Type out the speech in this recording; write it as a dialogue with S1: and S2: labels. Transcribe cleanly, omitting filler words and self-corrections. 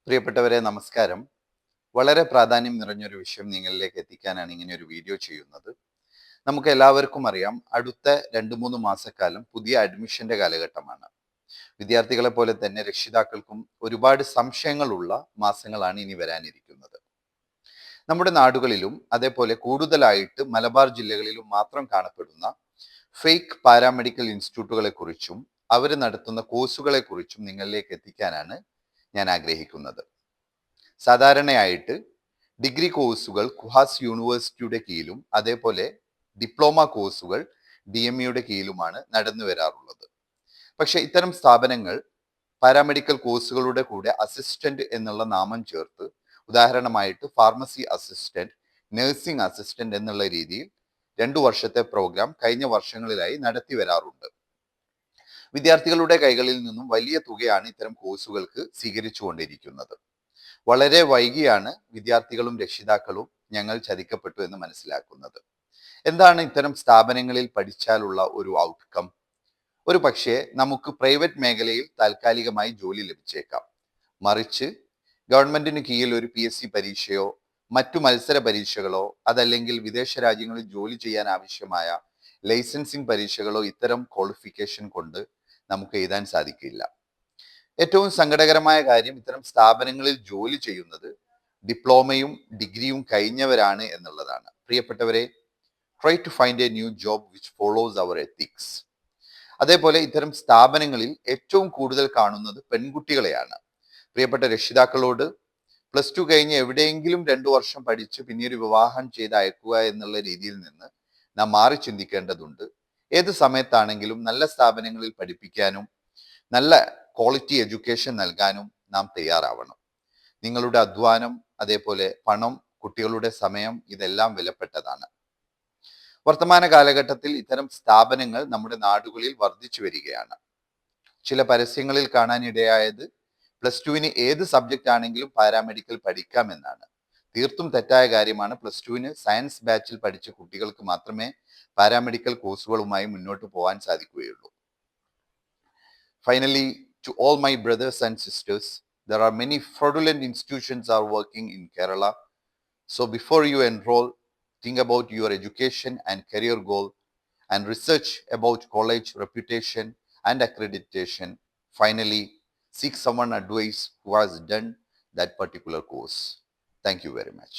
S1: പ്രിയപ്പെട്ടവരെ നമസ്കാരം. വളരെ പ്രാധാന്യം നിറഞ്ഞൊരു വിഷയം നിങ്ങളിലേക്ക് എത്തിക്കാനാണ് ഇങ്ങനെ ഒരു വീഡിയോ ചെയ്യുന്നത്. നമുക്ക് എല്ലാവർക്കും അറിയാം, അടുത്ത 2-3 മാസക്കാലം പുതിയ അഡ്മിഷന്റെ കാലഘട്ടമാണ്. വിദ്യാർത്ഥികളെ പോലെ തന്നെ രക്ഷിതാക്കൾക്കും ഒരുപാട് സംശയങ്ങളുള്ള മാസങ്ങളാണ് ഇനി വരാനിരിക്കുന്നത്. നമ്മുടെ നാടുകളിലും അതേപോലെ കൂടുതലായിട്ട് മലബാർ ജില്ലകളിലും മാത്രം കാണപ്പെടുന്ന ഫേക്ക് പാരാമെഡിക്കൽ ഇൻസ്റ്റിറ്റ്യൂട്ടുകളെ കുറിച്ചും അവർ നടത്തുന്ന കോഴ്സുകളെ കുറിച്ചും നിങ്ങളിലേക്ക് എത്തിക്കാനാണ് ഞാൻ ആഗ്രഹിക്കുന്നത്. സാധാരണയായിട്ട് ഡിഗ്രി കോഴ്സുകൾ കുഹാസ് യൂണിവേഴ്സിറ്റിയുടെ കീഴിലും അതേപോലെ ഡിപ്ലോമ കോഴ്സുകൾ DMEയുടെ കീഴിലുമാണ് നടന്നു വരാറുള്ളത്. പക്ഷെ ഇത്തരം സ്ഥാപനങ്ങൾ പാരാമെഡിക്കൽ കോഴ്സുകളുടെ കൂടെ അസിസ്റ്റന്റ് എന്നുള്ള നാമം ചേർത്ത്, ഉദാഹരണമായിട്ട് ഫാർമസി അസിസ്റ്റന്റ്, നഴ്സിംഗ് അസിസ്റ്റന്റ് എന്നുള്ള രീതിയിൽ 2 വർഷത്തെ പ്രോഗ്രാം കഴിഞ്ഞ വർഷങ്ങളിലായി നടത്തി വരാറുണ്ട്. വിദ്യാർത്ഥികളുടെ കൈകളിൽ നിന്നും വലിയ തുകയാണ് ഇത്തരം കോഴ്സുകൾക്ക് സ്വീകരിച്ചുകൊണ്ടിരിക്കുന്നത്. വളരെ വൈകിയാണ് വിദ്യാർത്ഥികളും രക്ഷിതാക്കളും ഞങ്ങൾ ചതിക്കപ്പെട്ടു എന്ന് മനസ്സിലാക്കുന്നത്. എന്താണ് ഇത്തരം സ്ഥാപനങ്ങളിൽ പഠിച്ചാലുള്ള ഒരു ഔട്ട്കം? ഒരു പക്ഷേ നമുക്ക് പ്രൈവറ്റ് മേഖലയിൽ താൽക്കാലികമായി ജോലി ലഭിച്ചേക്കാം. മറിച്ച് ഗവൺമെന്റിന് കീഴിൽ ഒരു PSC പരീക്ഷയോ മറ്റു മത്സര പരീക്ഷകളോ അതല്ലെങ്കിൽ വിദേശ രാജ്യങ്ങളിൽ ജോലി ചെയ്യാൻ ആവശ്യമായ ലൈസൻസിംഗ് പരീക്ഷകളോ ഇത്തരം ക്വാളിഫിക്കേഷൻ കൊണ്ട് നമുക്ക് എഴുതാൻ സാധിക്കില്ല. ഏറ്റവും സങ്കടകരമായ കാര്യം, ഇത്തരം സ്ഥാപനങ്ങളിൽ ജോലി ചെയ്യുന്നത് ഡിപ്ലോമയും ഡിഗ്രിയും കഴിഞ്ഞവരാണ് എന്നുള്ളതാണ്. പ്രിയപ്പെട്ടവരെ, try to find a new job which follows our ethics. അതേപോലെ ഇത്തരം സ്ഥാപനങ്ങളിൽ ഏറ്റവും കൂടുതൽ കാണുന്നത് പെൺകുട്ടികളെയാണ്. പ്രിയപ്പെട്ട രക്ഷിതാക്കളോട് +2 കഴിഞ്ഞ് എവിടെയെങ്കിലും 2 വർഷം പഠിച്ച് പിന്നീട് വിവാഹം ചെയ്ത് അയക്കുക എന്നുള്ള രീതിയിൽ നിന്ന് നാം മാറി ചിന്തിക്കേണ്ടതുണ്ട്. ഏത് സമയത്താണെങ്കിലും നല്ല സ്ഥാപനങ്ങളിൽ പഠിപ്പിക്കാനും നല്ല ക്വാളിറ്റി എഡ്യൂക്കേഷൻ നൽകാനും നാം തയ്യാറാവണം. നിങ്ങളുടെ അധ്വാനം, അതേപോലെ പണം, കുട്ടികളുടെ സമയം ഇതെല്ലാം വിലപ്പെട്ടതാണ്. വർത്തമാന കാലഘട്ടത്തിൽ ഇത്തരം സ്ഥാപനങ്ങൾ നമ്മുടെ നാടുകളിൽ വർദ്ധിച്ചു വരികയാണ്. ചില പരസ്യങ്ങളിൽ കാണാനിടയായത് +2-ന് ഏത് സബ്ജക്റ്റ് ആണെങ്കിലും പാരാമെഡിക്കൽ പഠിക്കാമെന്നാണ്. തീർത്തും തെറ്റായ കാര്യമാണ്. +2-ന് സയൻസ് ബാച്ചിൽ പഠിച്ച കുട്ടികൾക്ക് മാത്രമേ പാരാമെഡിക്കൽ കോഴ്സുകളുമായി മുന്നോട്ട് പോകാൻ സാധിക്കുകയുള്ളൂ. Finally, to all my brothers and sisters, there are many fraudulent institutions are working in Kerala. So before you enroll, think about your education and career goal and research about college reputation and accreditation. Finally, seek someone advice who has done that particular course. Thank you very much.